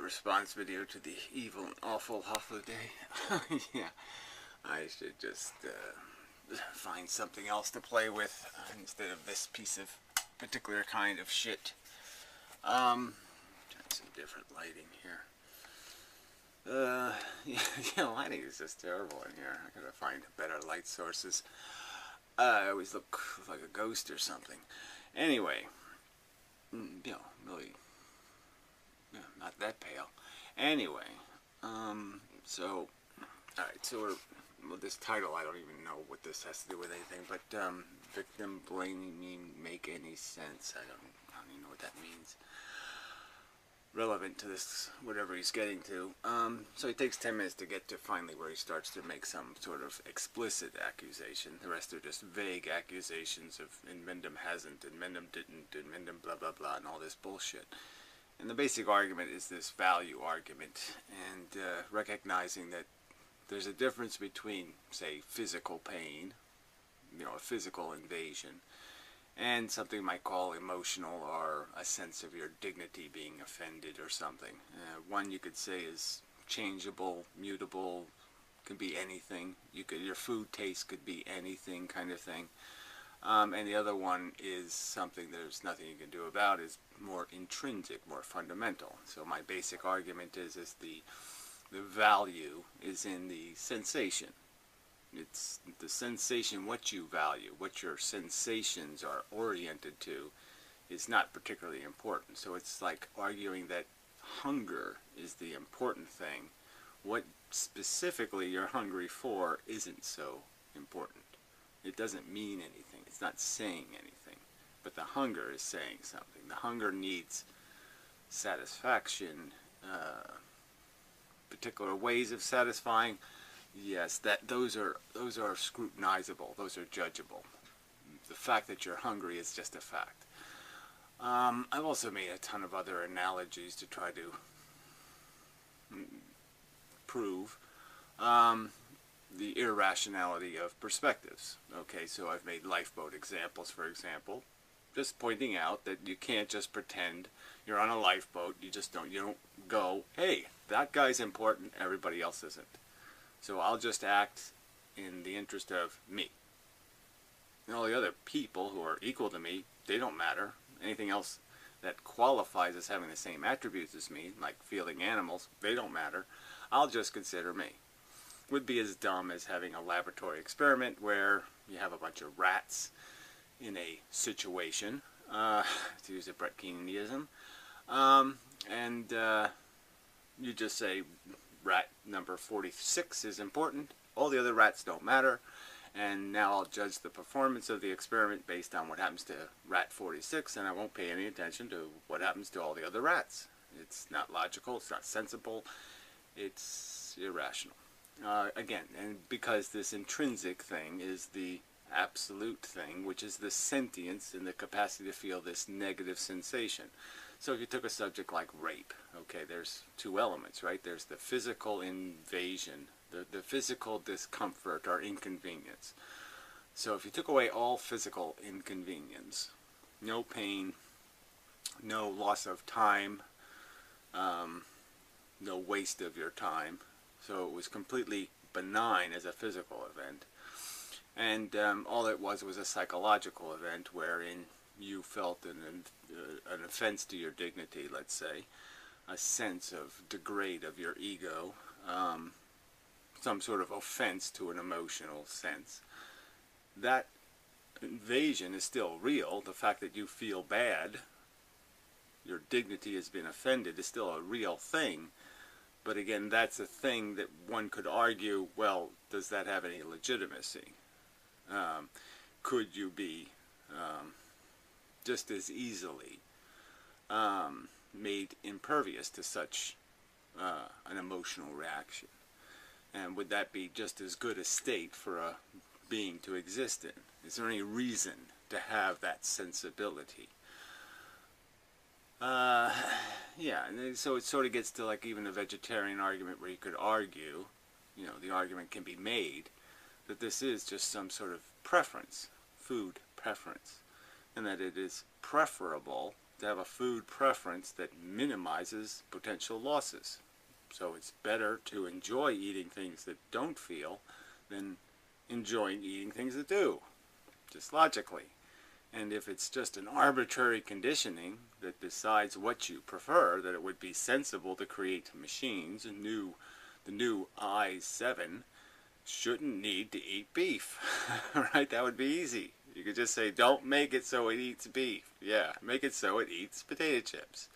response video to the evil and awful holiday. Yeah, I should just find something else to play with instead of this piece of particular kind of shit. Try some different lighting here. Yeah, lighting is just terrible in here. I gotta find better light sources. I always look like a ghost or something. Anyway, really, not that pale. Anyway, so, alright, so well, this title, I don't even know what this has to do with anything, but, victim blaming make any sense. I don't even know what that means. Relevant to this, whatever he's getting to. So he takes 10 minutes to get to finally where he starts to make some sort of explicit accusation. The rest are just vague accusations of, and Mendham hasn't, and Mendham didn't, and Mendham blah blah blah, and all this bullshit. And the basic argument is this value argument, and recognizing that there's a difference between, say, physical pain, a physical invasion, and something you might call emotional, or a sense of your dignity being offended or something. One you could say is changeable, mutable, could be anything. Your food taste could be anything, kind of thing. And the other one is something there's nothing you can do about, is more intrinsic, more fundamental. So my basic argument is the value is in the sensation. It's the sensation, what you value, what your sensations are oriented to, is not particularly important. So it's like arguing that hunger is the important thing. What specifically you're hungry for isn't so important. It doesn't mean anything. It's not saying anything. But the hunger is saying something. The hunger needs satisfaction, particular ways of satisfying. Yes, those are scrutinizable. Those are judgeable. The fact that you're hungry is just a fact. I've also made a ton of other analogies to try to prove the irrationality of perspectives. Okay, so I've made lifeboat examples, for example, just pointing out that you can't just pretend you're on a lifeboat. You don't go, hey, that guy's important, everybody else isn't. So I'll just act in the interest of me. And all the other people who are equal to me, they don't matter. Anything else that qualifies as having the same attributes as me, like feeling animals, they don't matter. I'll just consider me. Would be as dumb as having a laboratory experiment where you have a bunch of rats in a situation, to use a Brett Keanism, and you just say, rat number 46 is important, all the other rats don't matter, and now I'll judge the performance of the experiment based on what happens to rat 46, and I won't pay any attention to what happens to all the other rats. It's not logical, it's not sensible, it's irrational. Again, and because this intrinsic thing is the absolute thing, which is the sentience and the capacity to feel this negative sensation. So if you took a subject like rape, okay, there's two elements, right? There's the physical invasion, the physical discomfort or inconvenience. So if you took away all physical inconvenience, no pain, no loss of time, no waste of your time, so it was completely benign as a physical event, and all it was a psychological event wherein you felt an offense to your dignity, let's say, a sense of degrade of your ego, some sort of offense to an emotional sense. That invasion is still real. The fact that you feel bad, your dignity has been offended, is still a real thing. But again, that's a thing that one could argue, well, does that have any legitimacy? Could you be just as easily made impervious to such an emotional reaction? And would that be just as good a state for a being to exist in? Is there any reason to have that sensibility? Yeah, and so it sort of gets to like even a vegetarian argument where you could argue, the argument can be made that this is just some sort of preference, food preference, and that it is preferable to have a food preference that minimizes potential losses. So it's better to enjoy eating things that don't feel than enjoying eating things that do, just logically. And if it's just an arbitrary conditioning that decides what you prefer, that it would be sensible to create machines, the new i7 shouldn't need to eat beef, right? That would be easy. You could just say, don't make it so it eats beef. Yeah, make it so it eats potato chips.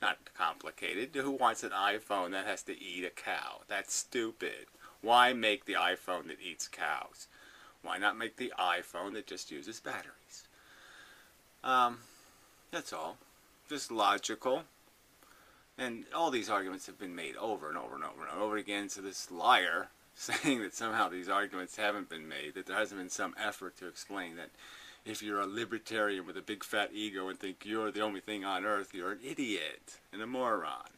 Not complicated. Who wants an iPhone that has to eat a cow? That's stupid. Why make the iPhone that eats cows? Why not make the iPhone that just uses batteries? That's all. Just logical. And all these arguments have been made over and over and over and over again. So this liar saying that somehow these arguments haven't been made, that there hasn't been some effort to explain that if you're a libertarian with a big fat ego and think you're the only thing on earth, you're an idiot and a moron.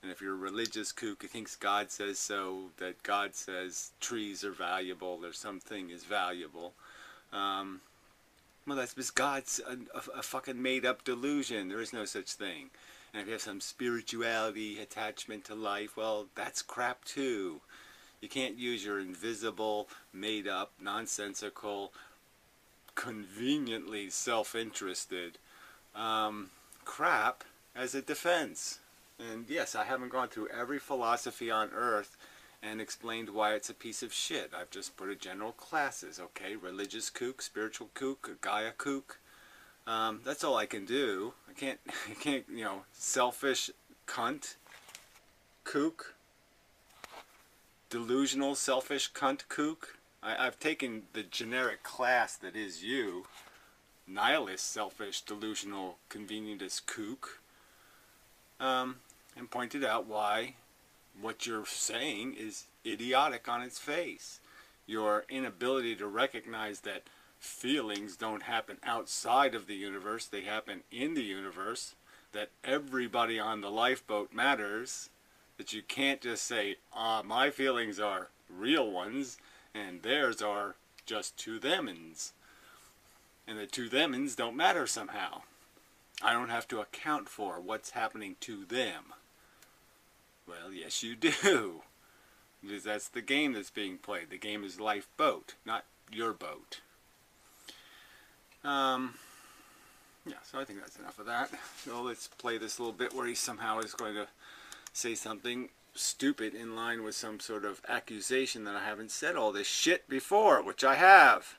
And if you're a religious kook who thinks God says so, that God says trees are valuable or something is valuable, well, that's because God's a fucking made-up delusion. There is no such thing. And if you have some spirituality attachment to life, well, that's crap too. You can't use your invisible, made-up, nonsensical, conveniently self-interested crap as a defense. And yes, I haven't gone through every philosophy on earth and explained why it's a piece of shit. I've just put a general classes, okay? Religious kook, spiritual kook, Gaia kook. That's all I can do. I can't, you know, selfish cunt, kook, delusional, selfish cunt, kook. I've taken the generic class that is you, nihilist, selfish, delusional, convenientist kook, and pointed out why what you're saying is idiotic on its face. Your inability to recognize that feelings don't happen outside of the universe, they happen in the universe, that everybody on the lifeboat matters, that you can't just say, my feelings are real ones, and theirs are just to themins. And the to themins don't matter somehow. I don't have to account for what's happening to them. Well, yes you do. Because that's the game that's being played. The game is lifeboat, not your boat. Yeah, so I think that's enough of that. So let's play this little bit where he somehow is going to say something stupid in line with some sort of accusation that I haven't said all this shit before, which I have.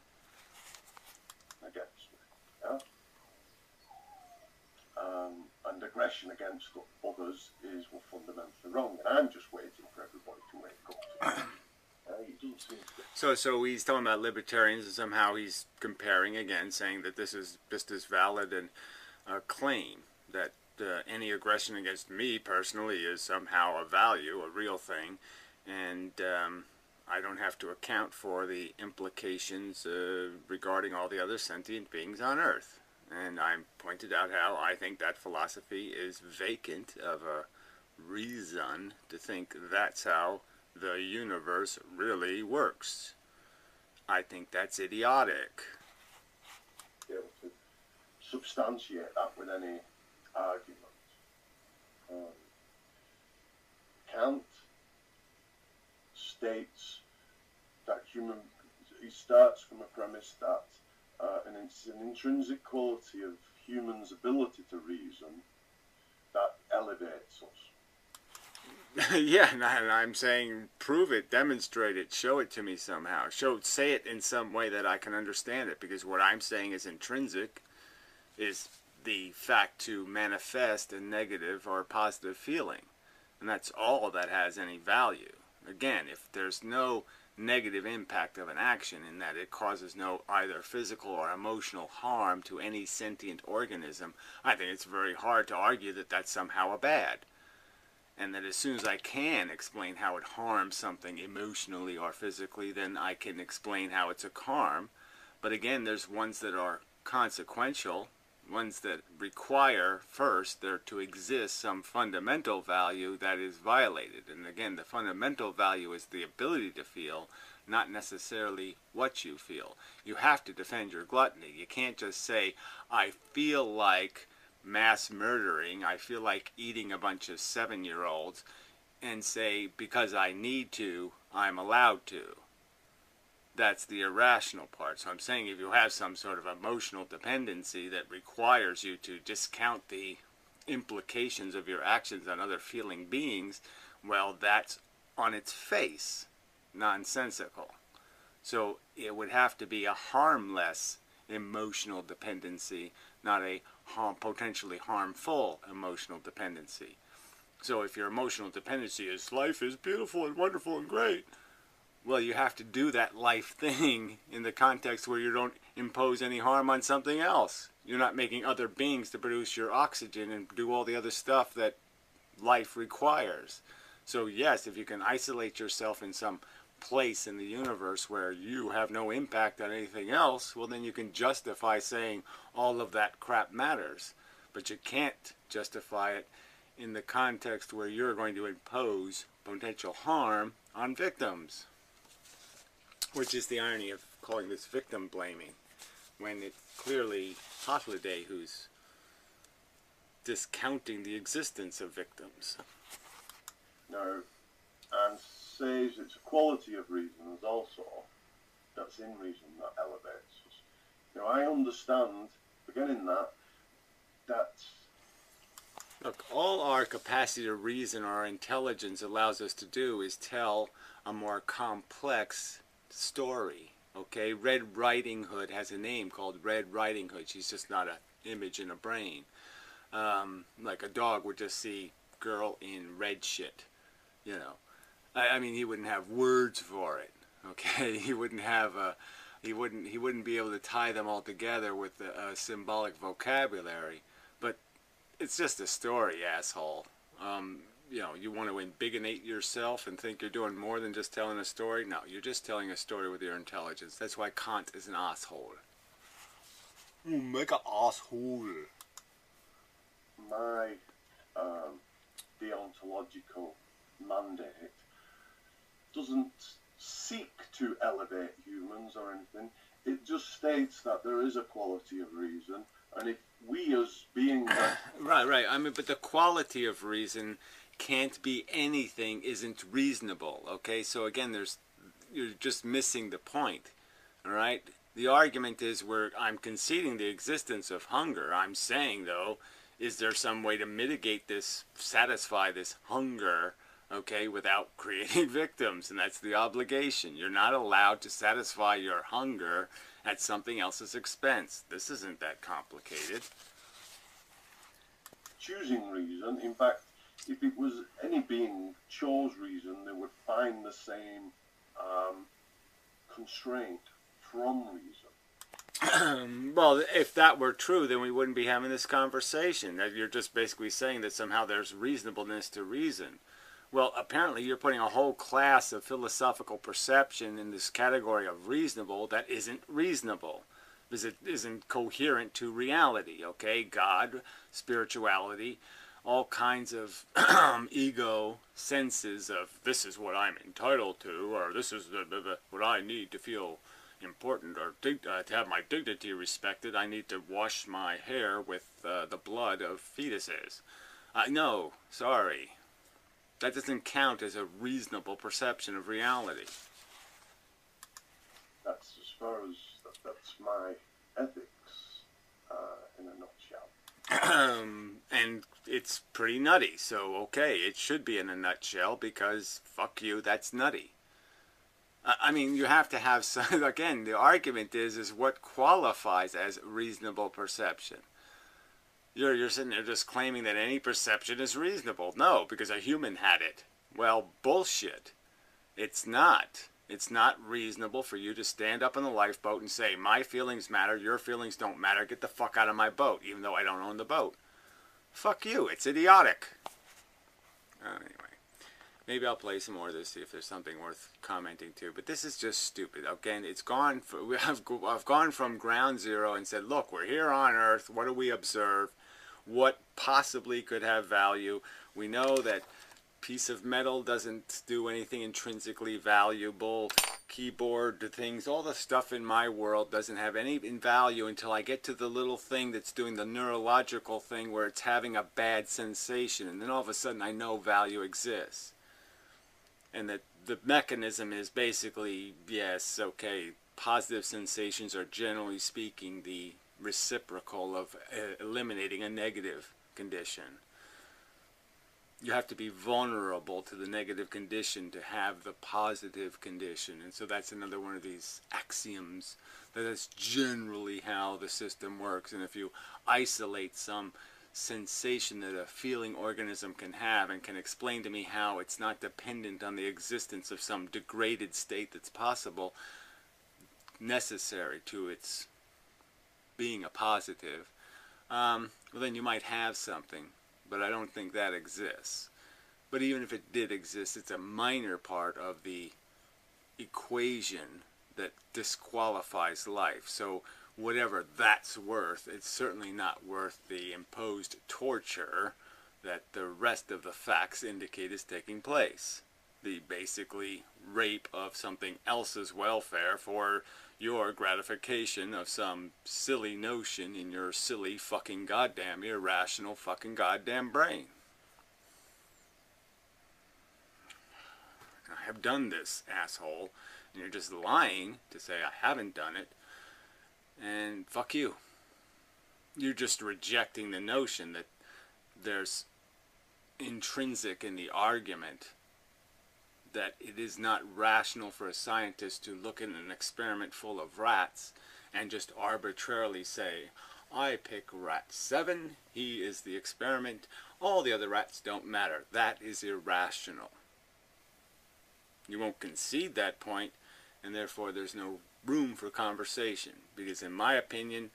Against me, yeah? And aggression against others is fundamentally wrong, and I'm just waiting for everybody to wake up to it. You don't seem to... So he's talking about libertarians, and somehow he's comparing again, saying that this is just as valid a claim, that any aggression against me personally is somehow a value, a real thing, and I don't have to account for the implications regarding all the other sentient beings on Earth. And I pointed out how I think that philosophy is vacant of a reason to think that's how the universe really works. I think that's idiotic. Be able to substantiate that with any argument. Kant states that he starts from a premise that and it's an intrinsic quality of humans' ability to reason that elevates us. Yeah, and I'm saying prove it, demonstrate it, show it to me somehow. Say it in some way that I can understand it, because what I'm saying is intrinsic is the fact to manifest a negative or positive feeling. And that's all that has any value. Again, if there's no negative impact of an action in that it causes no either physical or emotional harm to any sentient organism, I think it's very hard to argue that that's somehow a bad. And that as soon as I can explain how it harms something emotionally or physically, then I can explain how it's a harm. But again, there's ones that are consequential, ones that require first there to exist some fundamental value that is violated. And again, the fundamental value is the ability to feel, not necessarily what you feel. You have to defend your gluttony. You can't just say, I feel like mass murdering, I feel like eating a bunch of 7-year-olds, and say, because I need to, I'm allowed to. That's the irrational part. So I'm saying if you have some sort of emotional dependency that requires you to discount the implications of your actions on other feeling beings, well, that's on its face nonsensical. So it would have to be a harmless emotional dependency, not a potentially harmful emotional dependency. So if your emotional dependency is life is beautiful and wonderful and great, well, you have to do that life thing in the context where you don't impose any harm on something else. You're not making other beings to produce your oxygen and do all the other stuff that life requires. So yes, if you can isolate yourself in some place in the universe where you have no impact on anything else, well, then you can justify saying all of that crap matters. But you can't justify it in the context where you're going to impose potential harm on victims. Which is the irony of calling this victim blaming, when it's clearly Hotliday who's discounting the existence of victims. No, and says it's a quality of reason as also that's in reason that elevates us. Now I understand, beginning that Look, all our capacity to reason or our intelligence allows us to do is tell a more complex story. Okay, Red Riding Hood has a name called Red Riding Hood. She's just not an image in a brain. Like a dog would just see girl in red shit. You know, I mean, he wouldn't have words for it. Okay, he wouldn't have a, he wouldn't be able to tie them all together with a symbolic vocabulary. But it's just a story, asshole. You know, you want to embiggenate yourself and think you're doing more than just telling a story? No, you're just telling a story with your intelligence. That's why Kant is an asshole. Make an asshole. My deontological mandate doesn't seek to elevate humans or anything. It just states that there is a quality of reason, and if we as beings Right. I mean, but the quality of reason can't be anything isn't reasonable. Okay, so again, you're just missing the point. All right. The argument is I'm conceding the existence of hunger. I'm saying though, is there some way to mitigate this, satisfy this hunger? Okay, without creating victims, and that's the obligation. You're not allowed to satisfy your hunger at something else's expense. This isn't that complicated. choosing reason, in fact, if it was any being chose reason, they would find the same constraint from reason. Well, if that were true, then we wouldn't be having this conversation. That you're just basically saying that somehow there's reasonableness to reason. Well, apparently you're putting a whole class of philosophical perception in this category of reasonable that isn't reasonable, because it isn't coherent to reality, okay? God, spirituality, all kinds of ego senses of this is what I'm entitled to, or this is what I need to feel important, or to have my dignity respected. I need to wash my hair with the blood of fetuses. No, sorry. That doesn't count as a reasonable perception of reality. That's as far as that's my ethics in a nutshell. And it's pretty nutty. So okay, it should be in a nutshell because fuck you, that's nutty. I mean, you have to have some. Again, the argument is what qualifies as reasonable perception. You're sitting there just claiming that any perception is reasonable. No, because a human had it. Well, bullshit. It's not. It's not reasonable for you to stand up in the lifeboat and say, my feelings matter, your feelings don't matter, get the fuck out of my boat, even though I don't own the boat. Fuck you, it's idiotic. Anyway, maybe I'll play some more of this, see if there's something worth commenting to. But this is just stupid. Again, I've gone from ground zero and said, look, we're here on Earth, what do we observe? What possibly could have value? We know that piece of metal doesn't do anything intrinsically valuable. keyboard, the things, all the stuff in my world doesn't have any value until I get to the little thing that's doing the neurological thing where it's having a bad sensation, and then all of a sudden I know value exists. And that the mechanism is basically, yes, okay, positive sensations are generally speaking the reciprocal of eliminating a negative condition. You have to be vulnerable to the negative condition to have the positive condition. And so that's another one of these axioms, that that's generally how the system works. And if you isolate some sensation that a feeling organism can have and can explain to me how it's not dependent on the existence of some degraded state that's possible, necessary to its being a positive, well, then you might have something, but I don't think that exists. But even if it did exist, it's a minor part of the equation that disqualifies life. So whatever that's worth, it's certainly not worth the imposed torture that the rest of the facts indicate is taking place. The basically rape of something else's welfare for your gratification of some silly notion in your silly fucking goddamn irrational fucking goddamn brain. I have done this, asshole, and you're just lying to say I haven't done it, and fuck you. You're just rejecting the notion that there's intrinsic in the argument that it is not rational for a scientist to look at an experiment full of rats and just arbitrarily say, I pick rat 7, he is the experiment, all the other rats don't matter. That is irrational. You won't concede that point, and therefore there's no room for conversation, because in my opinion,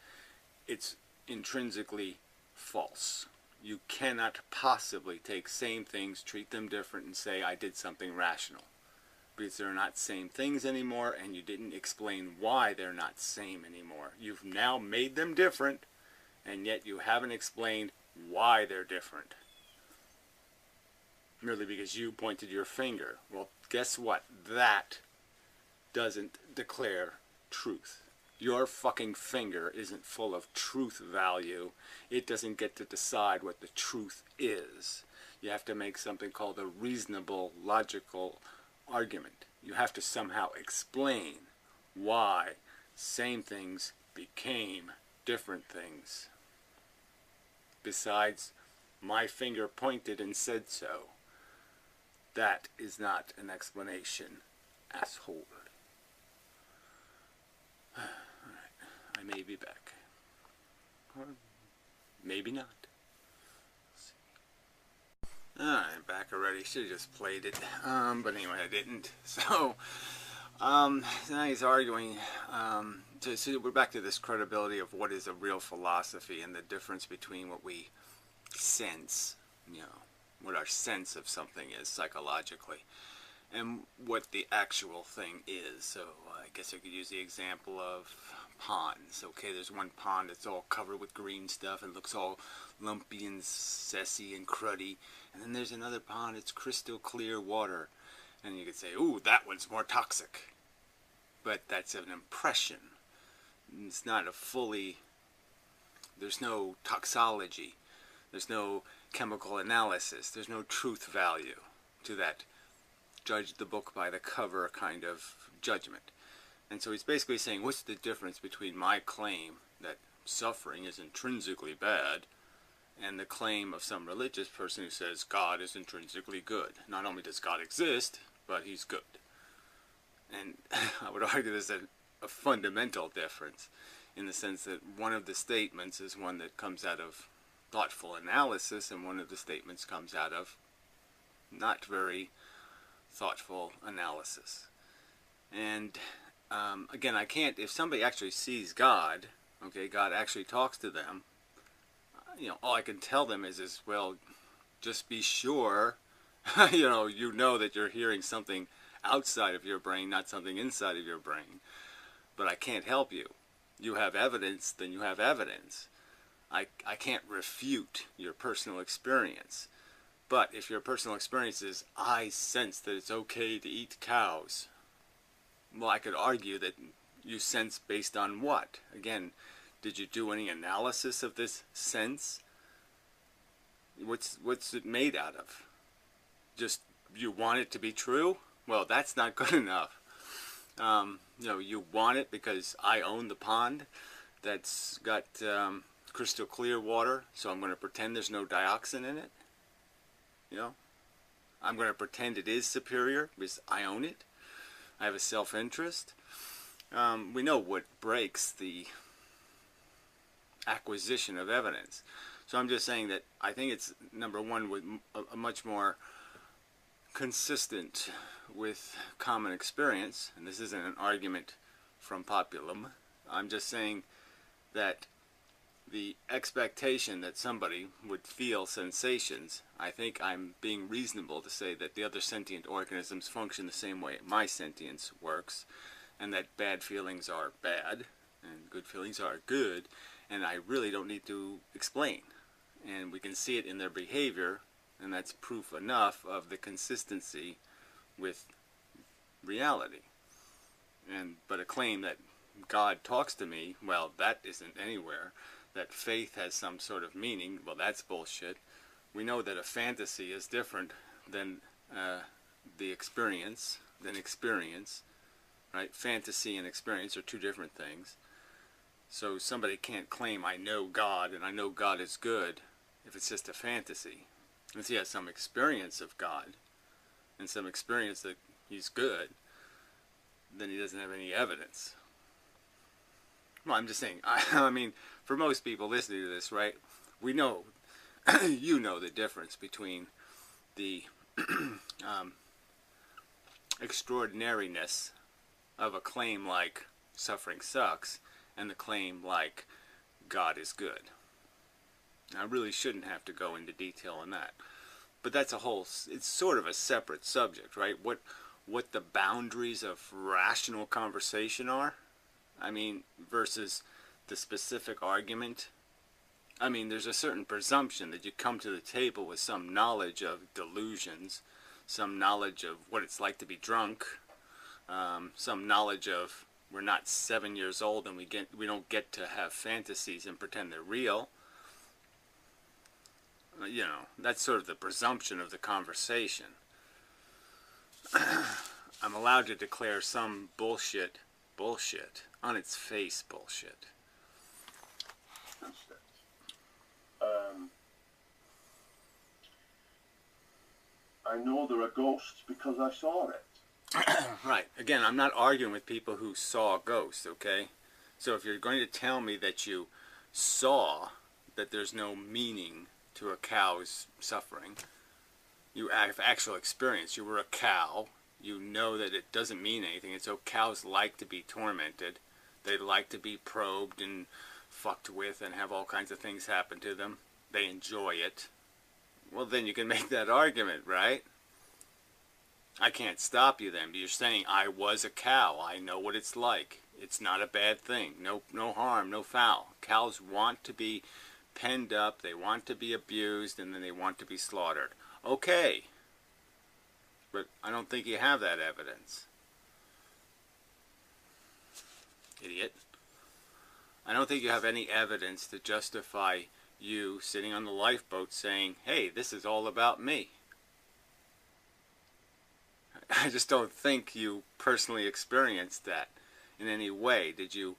it's intrinsically false. You cannot possibly take same things, treat them different, and say, I did something rational. Because they're not same things anymore, and you didn't explain why they're not same anymore. You've now made them different, and yet you haven't explained why they're different. Merely because you pointed your finger. Well, guess what? That doesn't declare truth. Your fucking finger isn't full of truth value. It doesn't get to decide what the truth is. You have to make something called a reasonable, logical argument. You have to somehow explain why same things became different things. Besides, my finger pointed and said so. That is not an explanation, asshole. I may be back. Or maybe not. Alright, back already. Should have just played it. But anyway, I didn't. So, now he's arguing. So we're back to this credibility of what is a real philosophy and the difference between what we sense, what our sense of something is psychologically, and what the actual thing is. So I guess I could use the example of ponds. Okay, there's one pond that's all covered with green stuff and looks all lumpy and sessy and cruddy, and then there's another pond, it's crystal clear water, and you could say, ooh, that one's more toxic. But that's an impression. It's not a fully, there's no toxology, there's no chemical analysis, there's no truth value to that judge the book by the cover kind of judgment. And so he's basically saying, what's the difference between my claim that suffering is intrinsically bad and the claim of some religious person who says God is intrinsically good? Not only does God exist, but he's good. And I would argue there's a fundamental difference in the sense that one of the statements is one that comes out of thoughtful analysis, and one of the statements comes out of not very thoughtful analysis. And again, I can't, if somebody actually sees God, okay, God actually talks to them, all I can tell them is well, just be sure, you know that you're hearing something outside of your brain, not something inside of your brain. But I can't help you. You have evidence, then you have evidence. I can't refute your personal experience. But if your personal experience is, I sense that it's okay to eat cows, Well, I could argue that you sense based on what? Again, did you do any analysis of this sense? What's it made out of? Just you want it to be true? Well, that's not good enough. You want it because I own the pond that's got crystal clear water, so I'm going to pretend there's no dioxin in it. I'm going to pretend it is superior because I own it. I have a self-interest. We know what breaks the acquisition of evidence. So I'm just saying that I think it's, number one, with a much more consistent with common experience, and this isn't an argument from populum. I'm just saying that the expectation that somebody would feel sensations, I think I'm being reasonable to say that the other sentient organisms function the same way my sentience works, and that bad feelings are bad and good feelings are good, and I really don't need to explain. And we can see it in their behavior, and that's proof enough of the consistency with reality. But a claim that God talks to me, well, that isn't anywhere. That faith has some sort of meaning, well, that's bullshit. We know that a fantasy is different than the experience, right? Fantasy and experience are two different things. So somebody can't claim I know God and I know God is good if it's just a fantasy. Unless he has some experience of God and some experience that he's good, then he doesn't have any evidence. Well, I'm just saying, I mean, for most people listening to this, right, we know, you know the difference between the extraordinariness of a claim like suffering sucks and the claim like God is good. I really shouldn't have to go into detail on that. But that's a whole, it's sort of a separate subject, right? What the boundaries of rational conversation are, I mean, versus the specific argument. I mean, there's a certain presumption that you come to the table with some knowledge of delusions, some knowledge of what it's like to be drunk, some knowledge of we're not 7 years old and we don't get to have fantasies and pretend they're real. That's sort of the presumption of the conversation. I'm allowed to declare some bullshit, on its face bullshit. I know there are ghosts because I saw it. Right. Again, I'm not arguing with people who saw ghosts, okay? So if you're going to tell me that you saw that there's no meaning to a cow's suffering, you have actual experience. You were a cow. You know that it doesn't mean anything. And so cows like to be tormented. They like to be probed and fucked with and have all kinds of things happen to them. They enjoy it. Well, then you can make that argument, right? I can't stop you then. But you're saying, I was a cow. I know what it's like. It's not a bad thing. No harm, no foul. Cows want to be penned up. They want to be abused, and then they want to be slaughtered. Okay. But I don't think you have that evidence. Idiot. I don't think you have any evidence to justify you sitting on the lifeboat saying, hey, this is all about me. I just don't think you personally experienced that in any way. Did you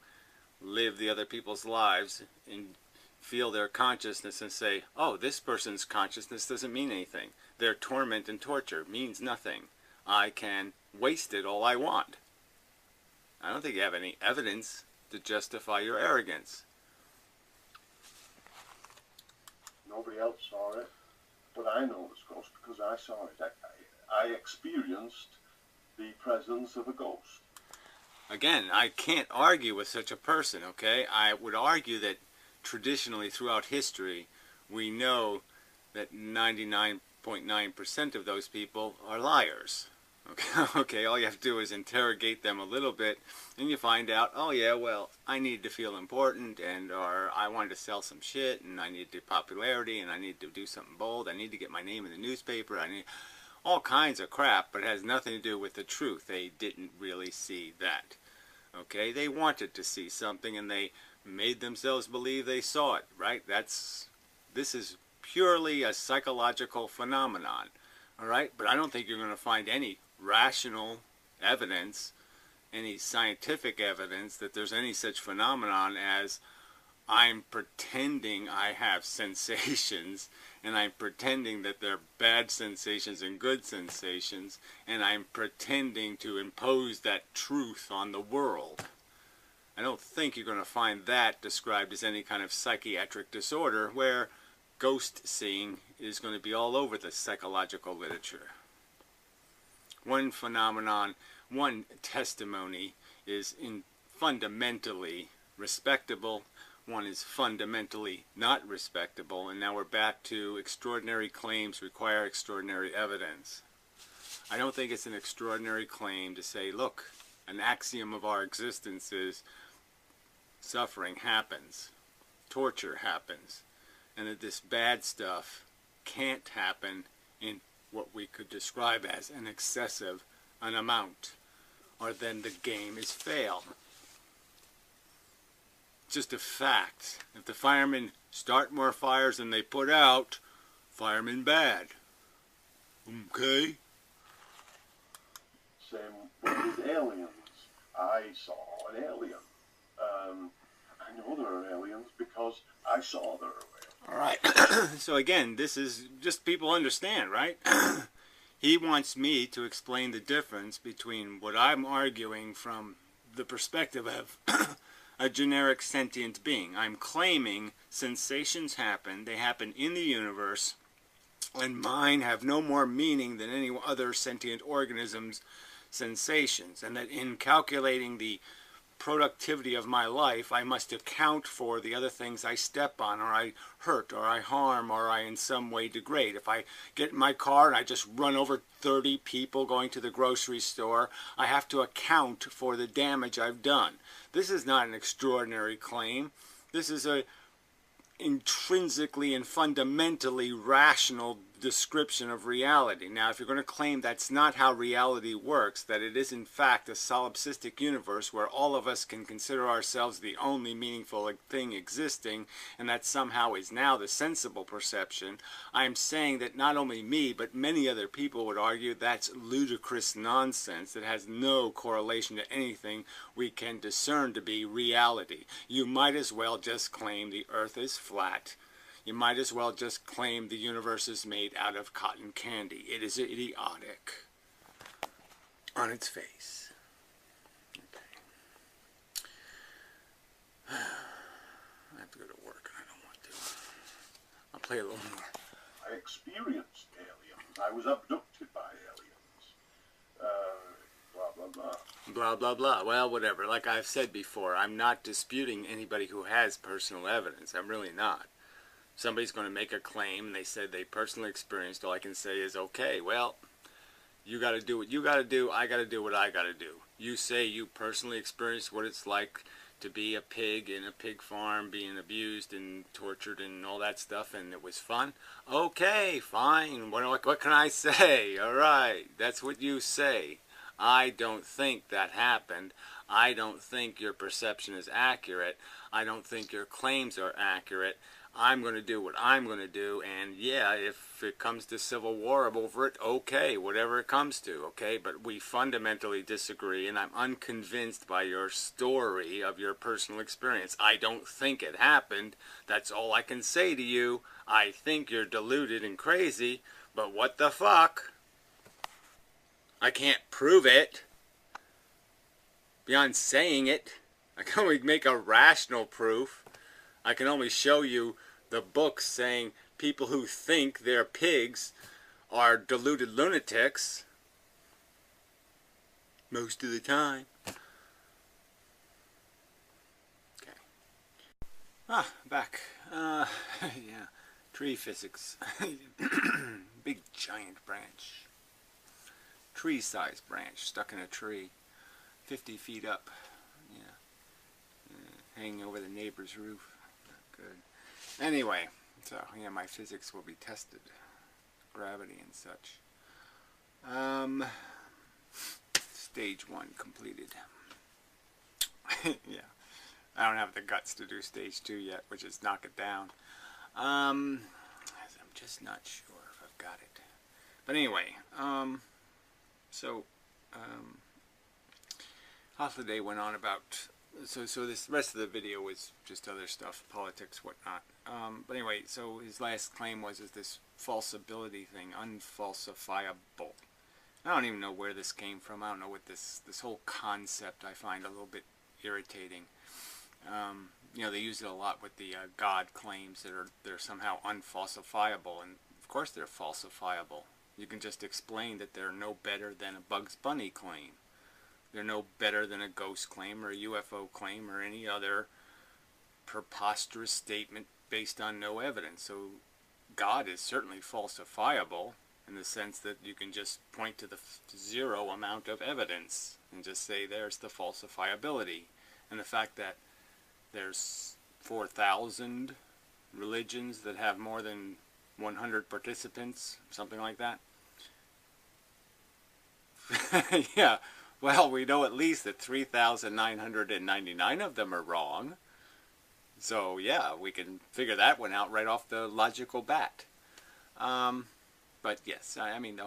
live the other people's lives and feel their consciousness and say, oh, this person's consciousness doesn't mean anything. Their torment and torture means nothing. I can waste it all I want. I don't think you have any evidence to justify your arrogance. Nobody else saw it, but I know it's ghost because I saw it. I experienced the presence of a ghost. Again, I can't argue with such a person, okay? I would argue that traditionally throughout history, we know that 99.9% of those people are liars. Okay, all you have to do is interrogate them a little bit, and you find out, oh yeah, well, I need to feel important, or I wanted to sell some shit, and I need the popularity, and I need to do something bold, I need to get my name in the newspaper, all kinds of crap, but it has nothing to do with the truth. They didn't really see that. Okay, they wanted to see something and they made themselves believe they saw it, right? This is purely a psychological phenomenon, all right? But I don't think you're going to find any rational evidence, any scientific evidence that there's any such phenomenon as I'm pretending I have sensations, and I'm pretending that they're bad sensations and good sensations, and I'm pretending to impose that truth on the world. I don't think you're going to find that described as any kind of psychiatric disorder where ghost seeing is going to be all over the psychological literature. One phenomenon, one testimony is fundamentally respectable, one is fundamentally not respectable, and now we're back to extraordinary claims require extraordinary evidence. I don't think it's an extraordinary claim to say, look, an axiom of our existence is suffering happens, torture happens, and that this bad stuff can't happen in what we could describe as an excessive amount, or then the game is failed. Just a fact. If the firemen start more fires than they put out, firemen bad. Okay? Same with aliens. I saw an alien. I know there are aliens because I saw there were aliens. All right. So again, this is just people understand, right? He wants me to explain the difference between what I'm arguing from the perspective of a generic sentient being. I'm claiming sensations happen, they happen in the universe, and mine have no more meaning than any other sentient organism's sensations, and that in calculating the productivity of my life, I must account for the other things I step on, or I hurt, or I harm, or I in some way degrade. If I get in my car and I just run over 30 people going to the grocery store, I have to account for the damage I've done. This is not an extraordinary claim. This is a intrinsically and fundamentally rational description of reality. Now, if you're going to claim that's not how reality works, that it is in fact a solipsistic universe where all of us can consider ourselves the only meaningful thing existing, and that somehow is now the sensible perception, I'm saying that not only me, but many other people would argue that's ludicrous nonsense that has no correlation to anything we can discern to be reality. You might as well just claim the earth is flat. You might as well just claim the universe is made out of cotton candy. It is idiotic on its face. Okay. I have to go to work and I don't want to. I'll play a little more. I experienced aliens. I was abducted by aliens. Blah, blah, blah. Blah, blah, blah. Well, whatever. Like I've said before, I'm not disputing anybody who has personal evidence. I'm really not. Somebody's going to make a claim and they said they personally experienced, all I can say is, okay, well, you got to do what you got to do, I got to do what I got to do. You say you personally experienced what it's like to be a pig in a pig farm, being abused and tortured and all that stuff, and it was fun. Okay, fine. What can I say? All right, that's what you say. I don't think that happened. I don't think your perception is accurate. I don't think your claims are accurate. I'm going to do what I'm going to do, and yeah, if it comes to civil war over it, okay, whatever it comes to, okay? But we fundamentally disagree, and I'm unconvinced by your story of your personal experience. I don't think it happened. That's all I can say to you. I think you're deluded and crazy, but what the fuck? I can't prove it beyond saying it. I can only make a rational proof. I can only show you the books saying people who think they're pigs are deluded lunatics most of the time. Okay. Back. Yeah. Tree physics. Big giant branch. Tree-sized branch stuck in a tree. 50 feet up. Yeah. Hanging over the neighbor's roof. Not good. Anyway, so yeah, my physics will be tested. Gravity and such. Stage 1 completed. Yeah. I don't have the guts to do stage 2 yet, which is knock it down. I'm just not sure if I've got it. But anyway, half the day went on about, so this rest of the video was just other stuff, politics, whatnot. But anyway, so his last claim was this falsibility thing, unfalsifiable. I don't even know where this came from. I don't know what this whole concept I find a little bit irritating. You know, they use it a lot with the God claims that they're somehow unfalsifiable, and of course they're falsifiable. You can just explain that they're no better than a Bugs Bunny claim. They're no better than a ghost claim or a UFO claim or any other preposterous statement based on no evidence. So God is certainly falsifiable in the sense that you can just point to the zero amount of evidence and just say there's the falsifiability. And the fact that there's 4,000 religions that have more than 100 participants, something like that. Yeah, well, we know at least that 3,999 of them are wrong. So, yeah, we can figure that one out right off the logical bat. But, yes, I mean,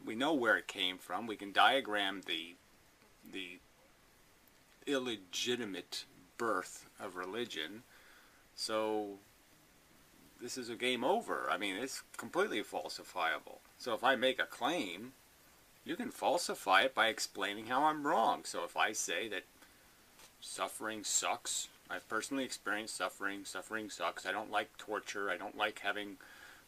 we know where it came from. We can diagram the illegitimate birth of religion. So this is a game over. I mean, it's completely falsifiable. So if I make a claim, you can falsify it by explaining how I'm wrong. So if I say that suffering sucks, I've personally experienced suffering, suffering sucks, I don't like torture, I don't like having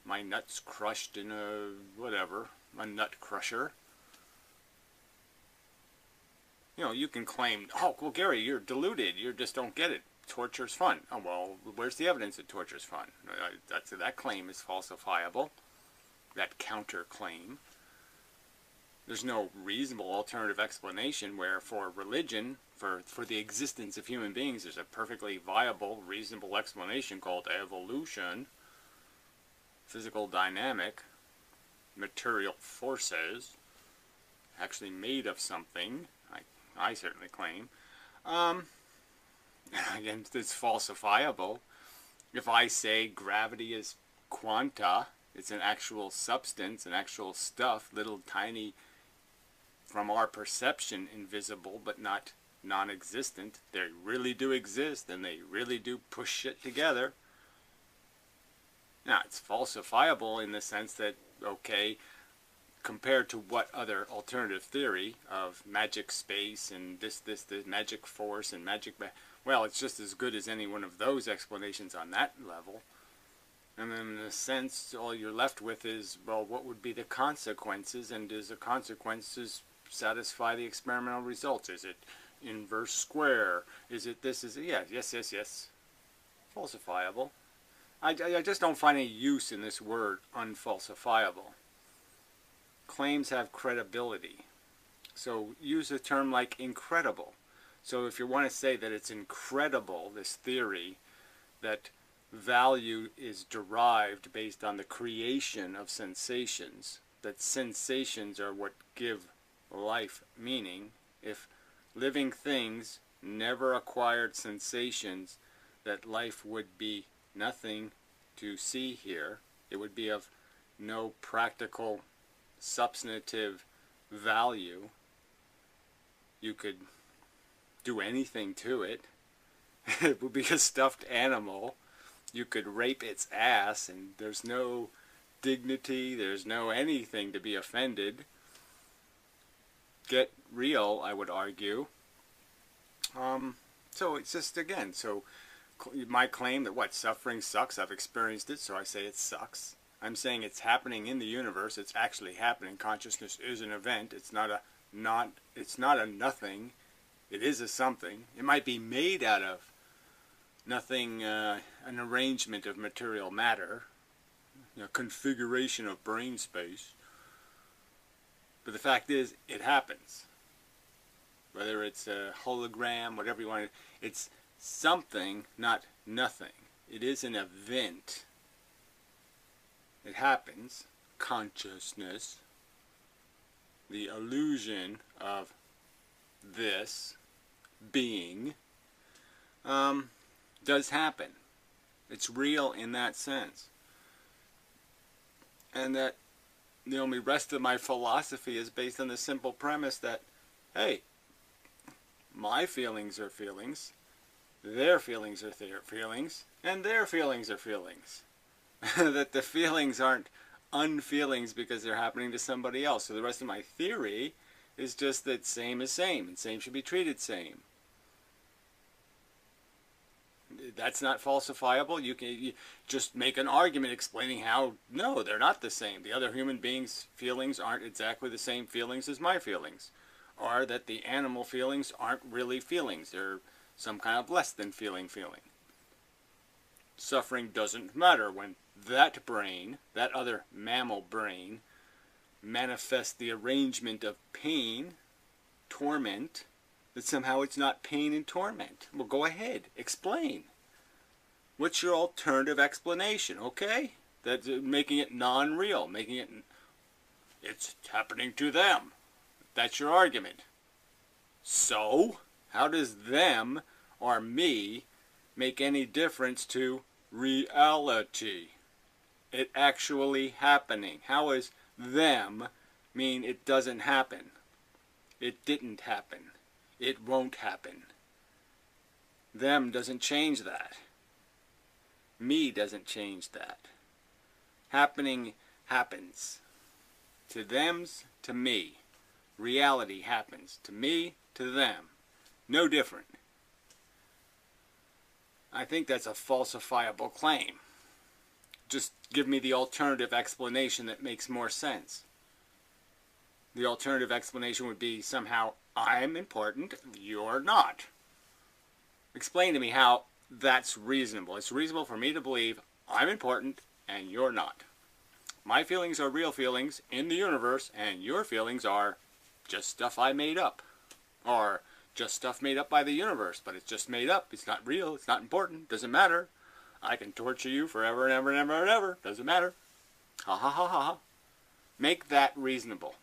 my nuts crushed in a nut crusher. You know, you can claim, oh, well, Gary, you're deluded. You just don't get it. Torture's fun. Oh, well, where's the evidence that torture's fun? That claim is falsifiable. That counter-claim. There's no reasonable alternative explanation where for religion, for the existence of human beings, there's a perfectly viable, reasonable explanation called evolution, physical dynamic, material forces, actually made of something. I certainly claim. Again, it's falsifiable. If I say gravity is quanta, it's an actual substance, an actual stuff, little tiny, from our perception, invisible, but not non-existent. They really do exist, and they really do push shit together. Now, it's falsifiable in the sense that, okay, compared to what other alternative theory of magic space and this magic force and magic, well, it's just as good as any one of those explanations on that level. And then in a sense, all you're left with is, well, what would be the consequences, and does the consequences satisfy the experimental results? Is it inverse square? Is it this? Is it, yeah, yes. Falsifiable. I just don't find any use in this word unfalsifiable. Claims have credibility. So use a term like incredible. So if you want to say that it's incredible, this theory, that value is derived based on the creation of sensations, that sensations are what give life meaning. If living things never acquired sensations, that life would be nothing to see here. It would be of no practical substantive value. You could do anything to it. It would be a stuffed animal. You could rape its ass and there's no dignity, there's no anything to be offended. Get real, I would argue. So it's just, again, so my claim that what, suffering sucks, I've experienced it, so I say it sucks. I'm saying it's happening in the universe. It's actually happening. Consciousness is an event. It's not a nothing. It is a something. It might be made out of nothing, an arrangement of material matter, configuration of brain space. But the fact is, it happens. Whether it's a hologram, whatever you want to, it's something, not nothing. It is an event. It happens, consciousness, the illusion of this being does happen. It's real in that sense. And that the only rest of my philosophy is based on the simple premise that, hey, my feelings are feelings, their feelings are their feelings, and their feelings are feelings. That the feelings aren't unfeelings because they're happening to somebody else. So the rest of my theory is just that same is same, and same should be treated same. That's not falsifiable. You just make an argument explaining how, no, they're not the same. The other human being's feelings aren't exactly the same feelings as my feelings. Or that the animal feelings aren't really feelings. They're some kind of less than feeling. Suffering doesn't matter when that brain, that other mammal brain, manifests the arrangement of pain, torment, that somehow it's not pain and torment. Well, go ahead, explain. What's your alternative explanation, okay? That's making it non-real, making it, it's happening to them. That's your argument. So, how does them or me make any difference to reality? It actually happening. How is them mean it doesn't happen? It didn't happen. It won't happen. Them doesn't change that. Me doesn't change that. Happening happens. To them's to me. Reality happens. To me, to them. No different. I think that's a falsifiable claim. Just give me the alternative explanation that makes more sense. The alternative explanation would be somehow I'm important, you're not. Explain to me how that's reasonable. It's reasonable for me to believe I'm important and you're not. My feelings are real feelings in the universe and your feelings are just stuff I made up. Or just stuff made up by the universe, but it's just made up. It's not real. It's not important. Doesn't matter. I can torture you forever and ever and ever and ever. Doesn't matter. Ha ha ha ha ha. Make that reasonable.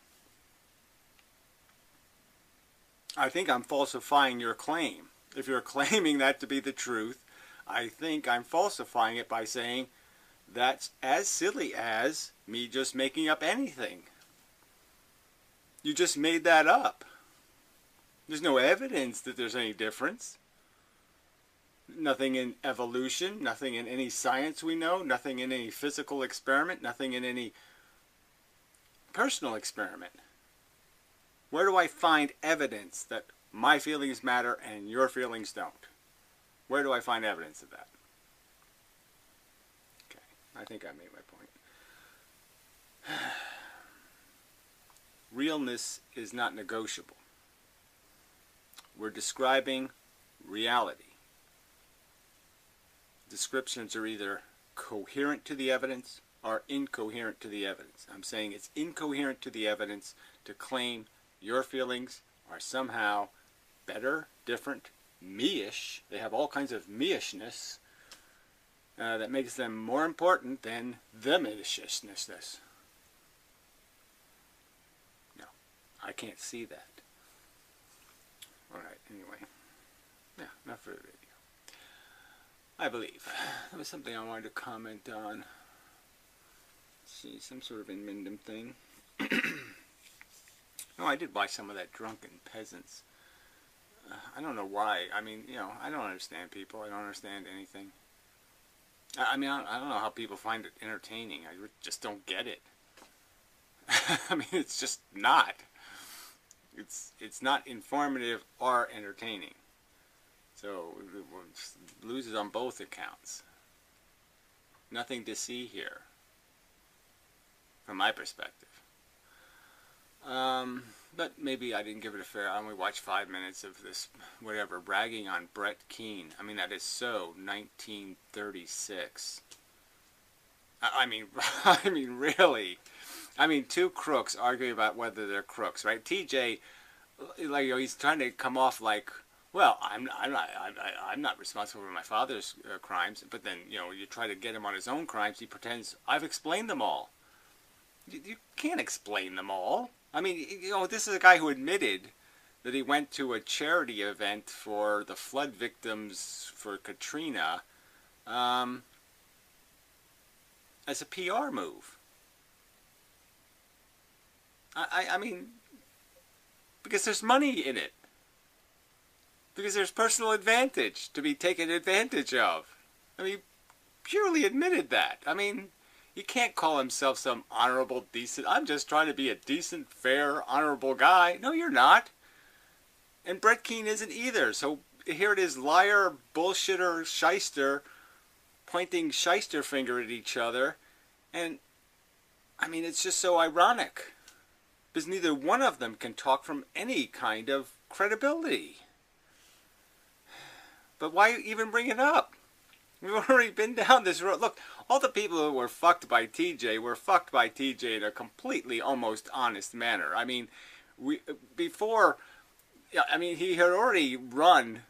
I think I'm falsifying your claim. If you're claiming that to be the truth, I think I'm falsifying it by saying that's as silly as me just making up anything. You just made that up. There's no evidence that there's any difference. Nothing in evolution, nothing in any science we know, nothing in any physical experiment, nothing in any personal experiment. Where do I find evidence that my feelings matter and your feelings don't? Where do I find evidence of that? Okay, I think I made my point. Realness is not negotiable. We're describing reality. Descriptions are either coherent to the evidence or incoherent to the evidence. I'm saying it's incoherent to the evidence to claim your feelings are somehow better, different, me-ish. They have all kinds of me-ishness that makes them more important than them-ishness. No, I can't see that. Alright, anyway. Yeah, enough for the video. I believe. That was something I wanted to comment on. Let's see, some sort of Inmendum thing. Oh, I did watch some of that Drunken Peasants. I don't know why. I mean, you know, I don't understand people. I don't understand anything. I mean, I don't know how people find it entertaining. I just don't get it. I mean, it's just not. It's not informative or entertaining. So it loses on both accounts. Nothing to see here, from my perspective. But maybe I didn't give it a fair. I only watched 5 minutes of this, whatever, bragging on Brett Keane. I mean, that is so 1936. I mean, really. I mean, two crooks arguing about whether they're crooks, right? TJ, like, you know, he's trying to come off like, well, I'm not responsible for my father's crimes. But then, you know, you try to get him on his own crimes. He pretends I've explained them all. You can't explain them all. I mean, you know, this is a guy who admitted that he went to a charity event for the flood victims for Katrina as a PR move. I mean, because there's money in it. Because there's personal advantage to be taken advantage of. I mean, purely admitted that. I mean, he can't call himself some honorable, decent... I'm just trying to be a decent, fair, honorable guy. No, you're not. And Brett Keane isn't either. So here it is, liar, bullshitter, shyster, pointing shyster finger at each other. And, I mean, it's just so ironic. Because neither one of them can talk from any kind of credibility. But why even bring it up? We've already been down this road. Look, all the people who were fucked by TJ were fucked by TJ in a completely almost honest manner. I mean, he had already run,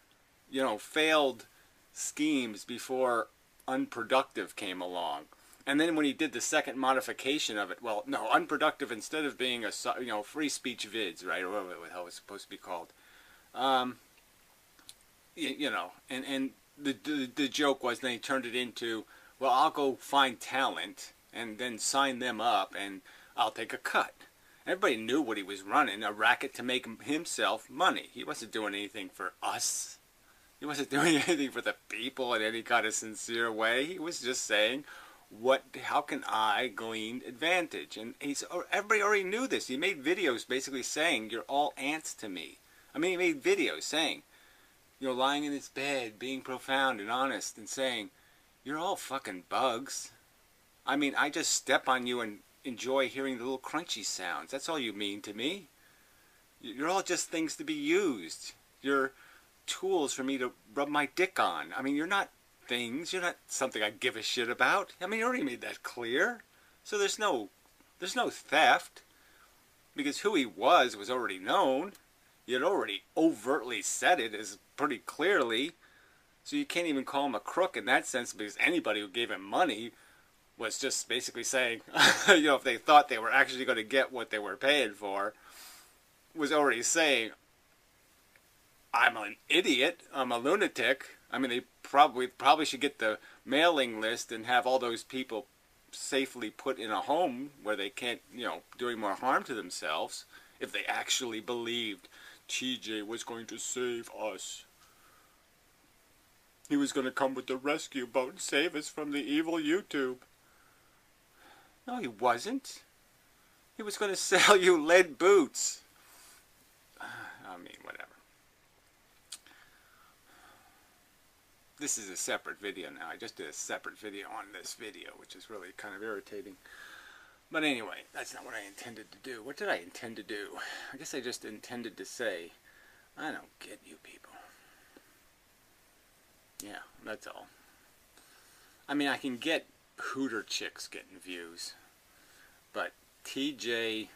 you know, failed schemes before Unproductive came along. And then when he did the second modification of it, well, no, Unproductive, instead of being a, you know, free speech vids, right, or whatever the hell it's supposed to be called, you know, and the joke was then he turned it into, well, I'll go find talent and then sign them up and I'll take a cut. Everybody knew what he was running, a racket to make himself money. He wasn't doing anything for us. He wasn't doing anything for the people in any kind of sincere way. He was just saying, how can I glean advantage? And everybody already knew this. He made videos basically saying, you're all ants to me. I mean, he made videos saying, you know, lying in his bed, being profound and honest and saying, you're all fucking bugs. I mean, I just step on you and enjoy hearing the little crunchy sounds. That's all you mean to me. You're all just things to be used. You're tools for me to rub my dick on. I mean, you're not things. You're not something I give a shit about. I mean, you already made that clear. So there's no theft. Because who he was already known. You had already overtly said it as pretty clearly. So you can't even call him a crook in that sense, because anybody who gave him money was just basically saying, you know, if they thought they were actually going to get what they were paying for, was already saying, I'm an idiot, I'm a lunatic. I mean, they probably should get the mailing list and have all those people safely put in a home where they can't, you know, do any more harm to themselves, if they actually believed TJ was going to save us. He was going to come with the rescue boat and save us from the evil YouTube. No, he wasn't. He was going to sell you lead boots. I mean, whatever. This is a separate video now. I just did a separate video on this video, which is really kind of irritating. But anyway, that's not what I intended to do. What did I intend to do? I guess I just intended to say, I don't get you people. Yeah, that's all. I mean, I can get Hooter chicks getting views, but TJ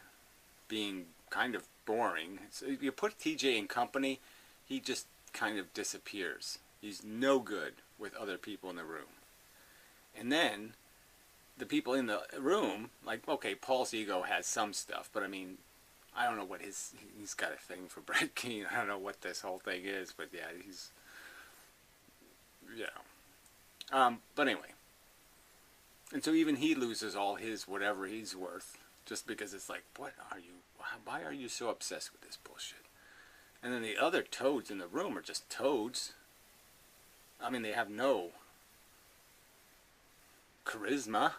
being kind of boring. So if you put TJ in company, he just kind of disappears. He's no good with other people in the room. And then the people in the room, like, okay, Paul's ego has some stuff, but I mean, I don't know what he's got a thing for Brett Keane. I don't know what this whole thing is, but yeah, he's, you know. But anyway. And so even he loses all his whatever he's worth, just because it's like, why are you so obsessed with this bullshit? And then the other toads in the room are just toads. I mean, they have no charisma.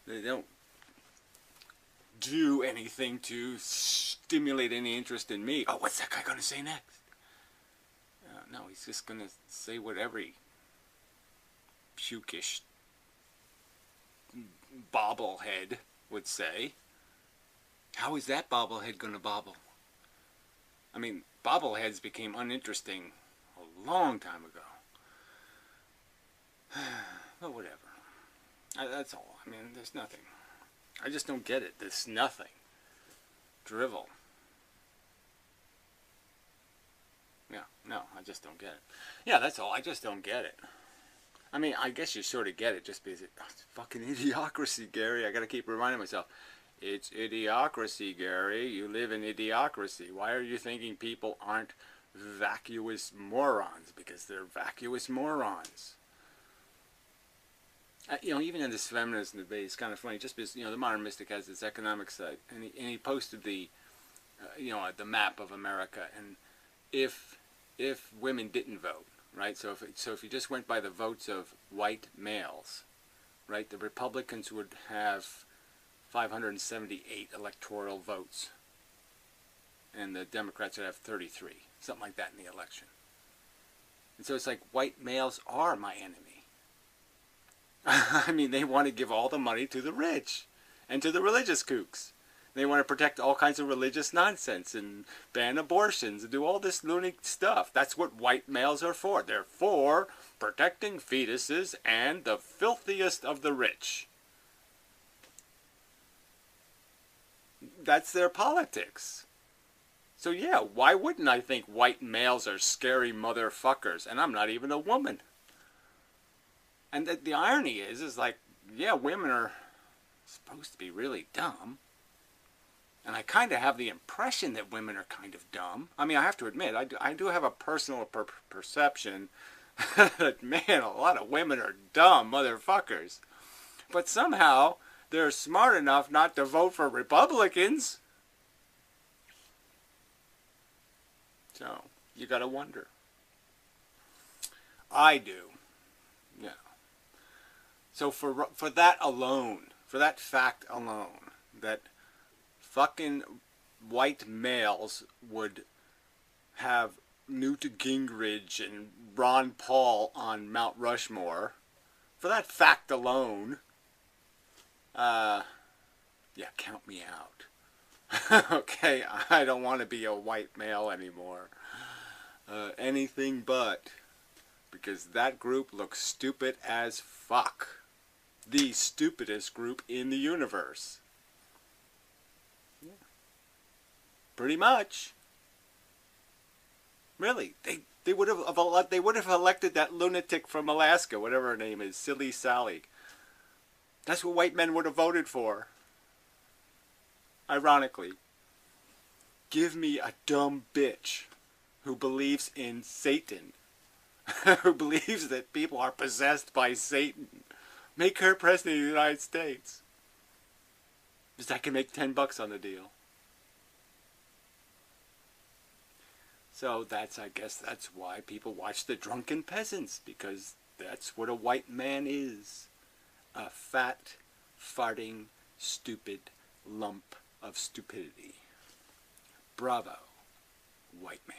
They don't do anything to stimulate any interest in me. Oh, what's that guy going to say next? No, he's just going to say what every pukish bobblehead would say. How is that bobblehead going to bobble? I mean, bobbleheads became uninteresting a long time ago. But whatever. That's all. I mean, there's nothing. I just don't get it. This nothing. Drivel. Yeah, no, I just don't get it. Yeah, that's all. I just don't get it. I mean, I guess you sort of get it just because it's fucking idiocracy, Gary. I got to keep reminding myself. It's idiocracy, Gary. You live in idiocracy. Why are you thinking people aren't vacuous morons? Because they're vacuous morons. You know, even in this feminism debate, it's kind of funny. Just because, you know, the Modern Mystic has this economic site, and he posted the, you know, the map of America, and if women didn't vote, right? So if you just went by the votes of white males, right, the Republicans would have 578 electoral votes, and the Democrats would have 33, something like that in the election. And so it's like white males are my enemy. I mean, they want to give all the money to the rich and to the religious kooks. They want to protect all kinds of religious nonsense and ban abortions and do all this lunatic stuff. That's what white males are for. They're for protecting fetuses and the filthiest of the rich. That's their politics. So yeah, why wouldn't I think white males are scary motherfuckers? And I'm not even a woman. And the irony is like, yeah, women are supposed to be really dumb. And I kind of have the impression that women are kind of dumb. I mean, I have to admit, I do have a personal perception that, man, a lot of women are dumb motherfuckers. But somehow, they're smart enough not to vote for Republicans. So, you gotta wonder. I do. Yeah. So for that alone, for that fact alone, that fucking white males would have Newt Gingrich and Ron Paul on Mount Rushmore, for that fact alone, yeah, count me out. Okay, I don't want to be a white male anymore. Anything but. Because that group looks stupid as fuck. The stupidest group in the universe. Yeah. Pretty much. Really, they would have elected that lunatic from Alaska, whatever her name is, Silly Sally. That's what white men would have voted for. Ironically. Give me a dumb bitch who believes in Satan. Who believes that people are possessed by Satan. Make her president of the United States. Because I can make $10 on the deal. So I guess that's why people watch The Drunken Peasants. Because that's what a white man is. A fat, farting, stupid lump of stupidity. Bravo, white man.